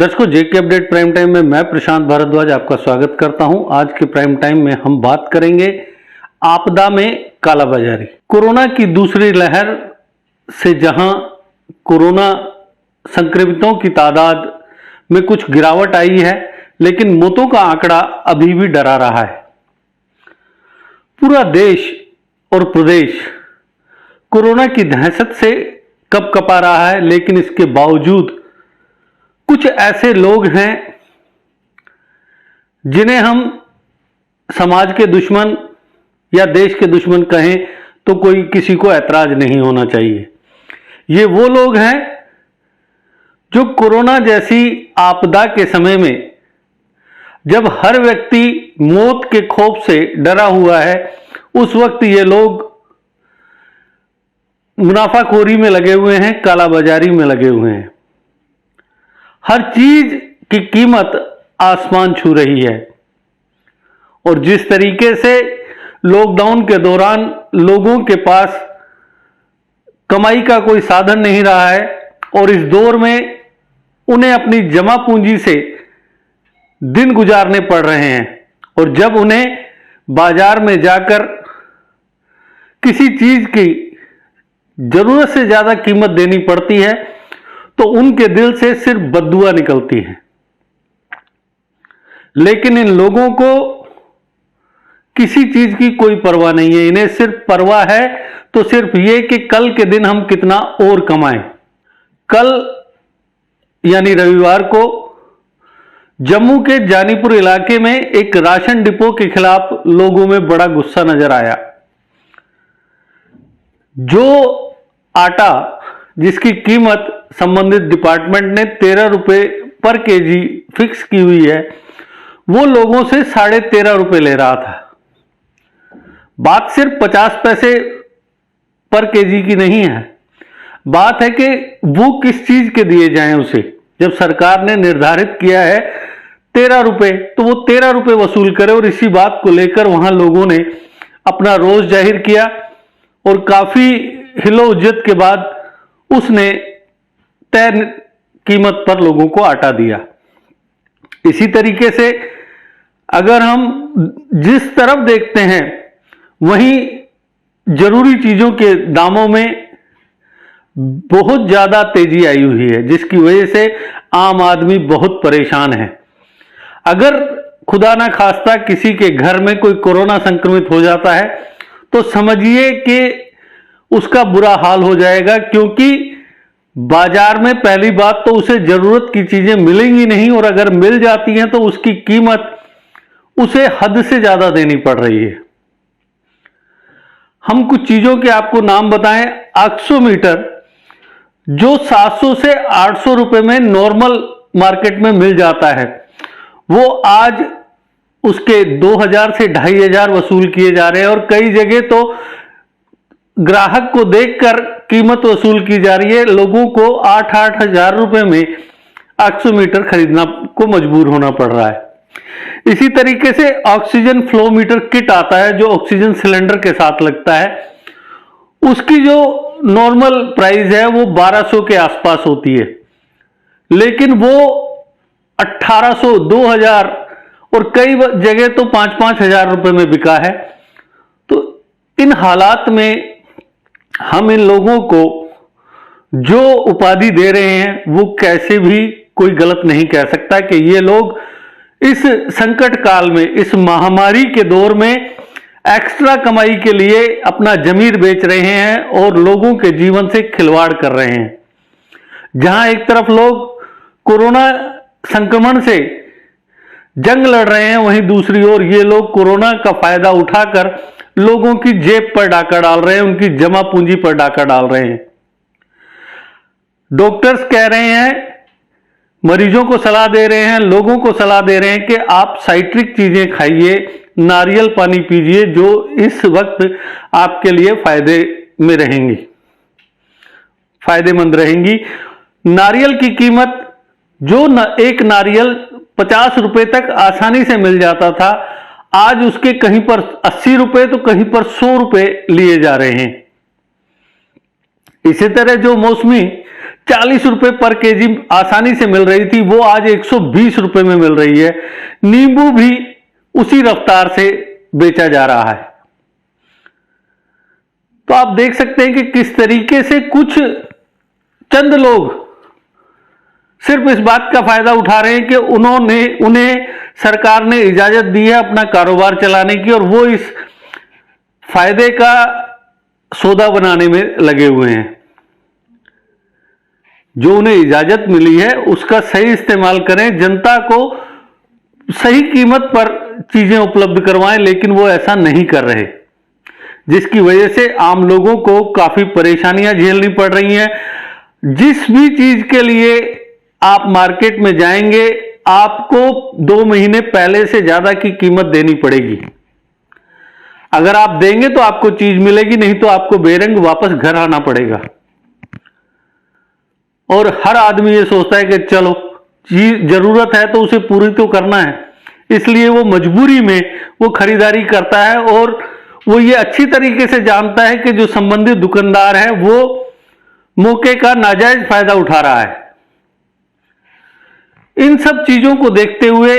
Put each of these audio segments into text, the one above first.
दर्शकों, जेके update prime time में मैं प्रशांत भारद्वाज आपका स्वागत करता हूं। आज के प्राइम टाइम में हम बात करेंगे आपदा में कालाबाजारी। कोरोना की दूसरी लहर से जहां कोरोना संक्रमितों की तादाद में कुछ गिरावट आई है, लेकिन मौतों का आंकड़ा अभी भी डरा रहा है। पूरा देश और प्रदेश कोरोना की दहशत से कपकपा रहा है, लेकिन इसके बावजूद कुछ ऐसे लोग हैं जिन्हें हम समाज के दुश्मन या देश के दुश्मन कहें तो कोई किसी को ऐतराज नहीं होना चाहिए। ये वो लोग हैं जो कोरोना जैसी आपदा के समय में, जब हर व्यक्ति मौत के खौफ से डरा हुआ है, उस वक्त ये लोग मुनाफाखोरी में लगे हुए हैं, कालाबाजारी में लगे हुए हैं। हर चीज की कीमत आसमान छू रही है और जिस तरीके से लॉकडाउन के दौरान लोगों के पास कमाई का कोई साधन नहीं रहा है और इस दौर में उन्हें अपनी जमा पूंजी से दिन गुजारने पड़ रहे हैं, और जब उन्हें बाजार में जाकर किसी चीज की जरूरत से ज्यादा कीमत देनी पड़ती है तो उनके दिल से सिर्फ बद्दुआ निकलती है। लेकिन इन लोगों को किसी चीज की कोई परवाह नहीं है। इन्हें सिर्फ परवाह है तो सिर्फ ये कि कल के दिन हम कितना और कमाएं। कल यानी रविवार को जम्मू के जानीपुर इलाके में एक राशन डिपो के खिलाफ लोगों में बड़ा गुस्सा नजर आया। जो आटा जिसकी कीमत संबंधित डिपार्टमेंट ने 13 रुपए पर केजी फिक्स की हुई है, वो लोगों से 13.5 रुपए ले रहा था। बात सिर्फ 50 पैसे पर केजी की नहीं है, बात है कि वो किस चीज के दिए जाएं उसे। जब सरकार ने निर्धारित किया है 13 रुपए, तो वो 13 रुपए वसूल करे। और इसी बात को लेकर वहां लोगों ने अपना रोष जाहिर किया और काफी हिलो उज्जत के बाद उसने तय कीमत पर लोगों को आटा दिया। इसी तरीके से अगर हम जिस तरफ देखते हैं, वहीं जरूरी चीजों के दामों में बहुत ज्यादा तेजी आई हुई है, जिसकी वजह से आम आदमी बहुत परेशान है। अगर खुदा ना खास्ता किसी के घर में कोई कोरोना संक्रमित हो जाता है तो समझिए कि उसका बुरा हाल हो जाएगा, क्योंकि बाजार में पहली बात तो उसे जरूरत की चीजें मिलेंगी नहीं, और अगर मिल जाती हैं तो उसकी कीमत उसे हद से ज्यादा देनी पड़ रही है। हम कुछ चीजों के आपको नाम बताएं। ऑक्सीमीटर जो 700 से 800 रुपए में नॉर्मल मार्केट में मिल जाता है, वो आज उसके 2000 से 2500 वसूल किए जा रहे हैं, और कई जगह तो ग्राहक को देखकर कीमत वसूल की जा रही है। लोगों को 8-8 हजार रुपए में ऑक्सीमीटर खरीदना को मजबूर होना पड़ रहा है। इसी तरीके से ऑक्सीजन फ्लो मीटर किट आता है जो ऑक्सीजन सिलेंडर के साथ लगता है। उसकी जो नॉर्मल प्राइस है वो 1200 के आसपास होती है, लेकिन वो 1800, 2000 और कई जगह तो 5-5 हजार रुपए में बिका है। तो इन हालात में हम इन लोगों को जो उपाधि दे रहे हैं वो कैसे भी कोई गलत नहीं कह सकता कि ये लोग इस संकट काल में, इस महामारी के दौर में एक्स्ट्रा कमाई के लिए अपना जमीर बेच रहे हैं और लोगों के जीवन से खिलवाड़ कर रहे हैं। जहां एक तरफ लोग कोरोना संक्रमण से जंग लड़ रहे हैं, वहीं दूसरी ओर ये लोग कोरोना का फायदा उठाकर लोगों की जेब पर डाका डाल रहे हैं, उनकी जमा पूंजी पर डाका डाल रहे हैं। डॉक्टर्स कह रहे हैं, मरीजों को सलाह दे रहे हैं, लोगों को सलाह दे रहे हैं कि आप साइट्रिक चीजें खाइए, नारियल पानी पीजिए, जो इस वक्त आपके लिए फायदेमंद रहेंगी। नारियल की कीमत जो एक नारियल 50 रुपए तक आसानी से मिल जाता था, आज उसके कहीं पर 80 रुपए तो कहीं पर 100 रुपए लिए जा रहे हैं। इसी तरह जो मौसमी 40 रुपए पर केजी आसानी से मिल रही थी, वो आज 120 रुपए में मिल रही है। नींबू भी उसी रफ्तार से बेचा जा रहा है। तो आप देख सकते हैं कि किस तरीके से कुछ चंद लोग सिर्फ इस बात का फायदा उठा रहे हैं कि उन्हें सरकार ने इजाजत दी है अपना कारोबार चलाने की, और वो इस फायदे का सौदा बनाने में लगे हुए हैं। जो उन्हें इजाजत मिली है उसका सही इस्तेमाल करें, जनता को सही कीमत पर चीजें उपलब्ध करवाएं, लेकिन वो ऐसा नहीं कर रहे, जिसकी वजह से आम लोगों को काफी परेशानियां झेलनी पड़ रही हैं। जिस भी चीज के लिए आप मार्केट में जाएंगे, आपको 2 महीने पहले से ज्यादा की कीमत देनी पड़ेगी। अगर आप देंगे तो आपको चीज मिलेगी, नहीं तो आपको बेरंग वापस घर आना पड़ेगा। और हर आदमी ये सोचता है कि चलो चीज जरूरत है तो उसे पूरी तो करना है, इसलिए वो मजबूरी में वो खरीदारी करता है। और वो ये अच्छी तरीके से जानता है कि जो संबंधित दुकानदार है वो मौके का नाजायज फायदा उठा रहा है। इन सब चीजों को देखते हुए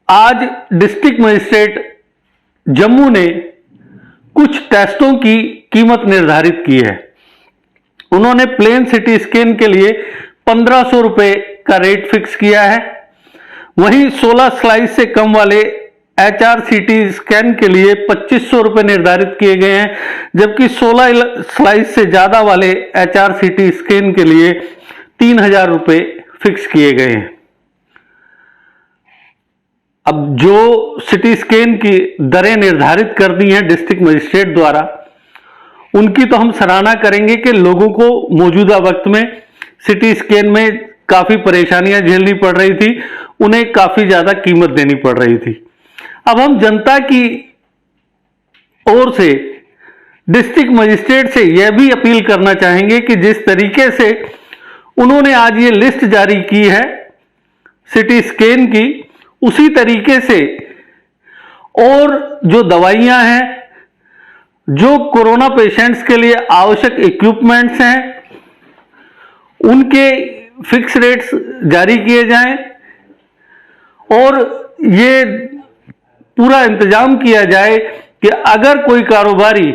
आज डिस्ट्रिक्ट मजिस्ट्रेट जम्मू ने कुछ टेस्टों की कीमत निर्धारित की है। उन्होंने प्लेन सिटी स्कैन के लिए 1500 रुपए का रेट फिक्स किया है। वहीं 16 स्लाइस से कम वाले HRCT स्कैन के लिए 2500 रुपए निर्धारित किए गए हैं, जबकि 16 स्लाइस से ज्यादा वाले HRCT स्कैन के लिए 3000 रुपए फिक्स किए गए हैं। अब जो सिटी स्कैन की दरें निर्धारित कर दी हैं डिस्ट्रिक्ट मजिस्ट्रेट द्वारा, उनकी तो हम सराहना करेंगे कि लोगों को मौजूदा वक्त में सिटी स्कैन में काफी परेशानियां झेलनी पड़ रही थी, उन्हें काफी ज्यादा कीमत देनी पड़ रही थी। अब हम जनता की ओर से डिस्ट्रिक्ट मजिस्ट्रेट से यह भी अपील करना चाहेंगे कि जिस तरीके से उन्होंने आज ये लिस्ट जारी की है सिटी स्कैन की, उसी तरीके से और जो दवाइयां हैं, जो कोरोना पेशेंट्स के लिए आवश्यक इक्विपमेंट्स हैं, उनके फिक्स रेट्स जारी किए जाएं और ये पूरा इंतजाम किया जाए कि अगर कोई कारोबारी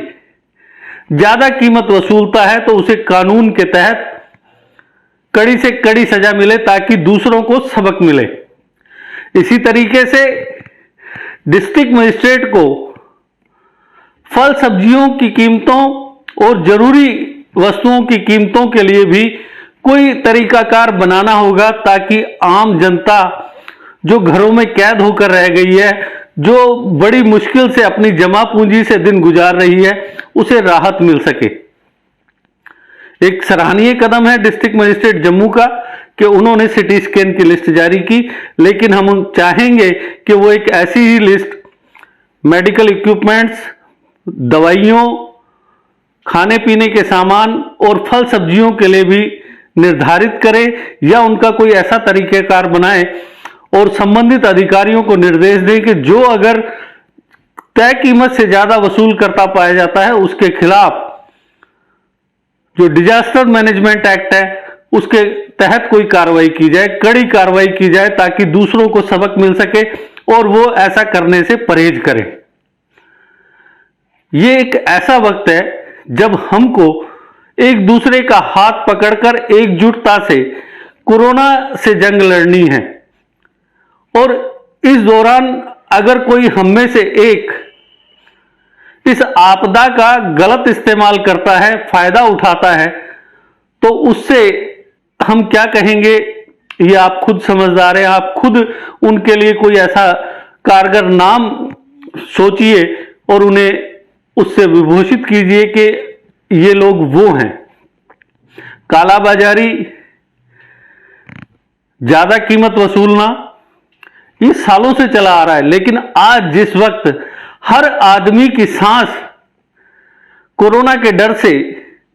ज्यादा कीमत वसूलता है तो उसे कानून के तहत कड़ी से कड़ी सजा मिले, ताकि दूसरों को सबक मिले। इसी तरीके से डिस्ट्रिक्ट मजिस्ट्रेट को फल सब्जियों की कीमतों और जरूरी वस्तुओं की कीमतों के लिए भी कोई तरीकाकार बनाना होगा, ताकि आम जनता जो घरों में कैद होकर रह गई है, जो बड़ी मुश्किल से अपनी जमा पूंजी से दिन गुजार रही है, उसे राहत मिल सके। एक सराहनीय कदम है डिस्ट्रिक्ट मजिस्ट्रेट जम्मू का कि उन्होंने सिटी स्कैन की लिस्ट जारी की, लेकिन हम चाहेंगे कि वो एक ऐसी ही लिस्ट मेडिकल इक्विपमेंट्स, दवाइयों, खाने पीने के सामान और फल सब्जियों के लिए भी निर्धारित करें, या उनका कोई ऐसा तरीकेकार बनाए और संबंधित अधिकारियों को निर्देश दें कि जो अगर तय कीमत से ज्यादा वसूल करता पाया जाता है, उसके खिलाफ जो डिजास्टर मैनेजमेंट एक्ट है उसके तहत कोई कार्रवाई की जाए, कड़ी कार्रवाई की जाए, ताकि दूसरों को सबक मिल सके और वो ऐसा करने से परहेज करें। ये एक ऐसा वक्त है जब हमको एक दूसरे का हाथ पकड़कर एकजुटता से कोरोना से जंग लड़नी है, और इस दौरान अगर कोई हम में से एक इस आपदा का गलत इस्तेमाल करता है, फायदा उठाता है, तो उससे हम क्या कहेंगे ये आप खुद समझदार हैं। आप खुद उनके लिए कोई ऐसा कारगर नाम सोचिए और उन्हें उससे विभूषित कीजिए कि ये लोग वो हैं। कालाबाजारी, ज्यादा कीमत वसूलना, ये सालों से चला आ रहा है, लेकिन आज जिस वक्त हर आदमी की सांस कोरोना के डर से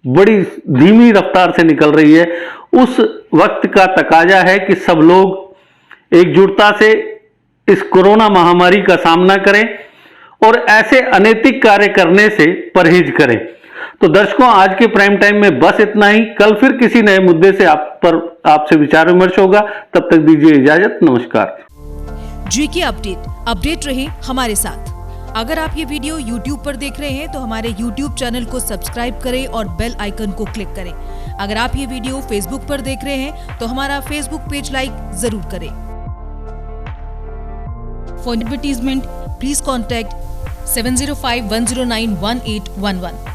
बड़ी धीमी रफ्तार से निकल रही है, उस वक्त का तकाजा है कि सब लोग एकजुटता से इस कोरोना महामारी का सामना करें और ऐसे अनैतिक कार्य करने से परहेज करें। तो दर्शकों, आज के प्राइम टाइम में बस इतना ही। कल फिर किसी नए मुद्दे से आपसे विचार विमर्श होगा। तब तक दीजिए इजाजत। नमस्कार। जीके अपडेट रहे हमारे साथ। अगर आप ये वीडियो YouTube पर देख रहे हैं तो हमारे YouTube चैनल को सब्सक्राइब करें और बेल आइकन को क्लिक करें। अगर आप ये वीडियो Facebook पर देख रहे हैं तो हमारा Facebook पेज लाइक जरूर करें। For advertisement please contact 7051091811।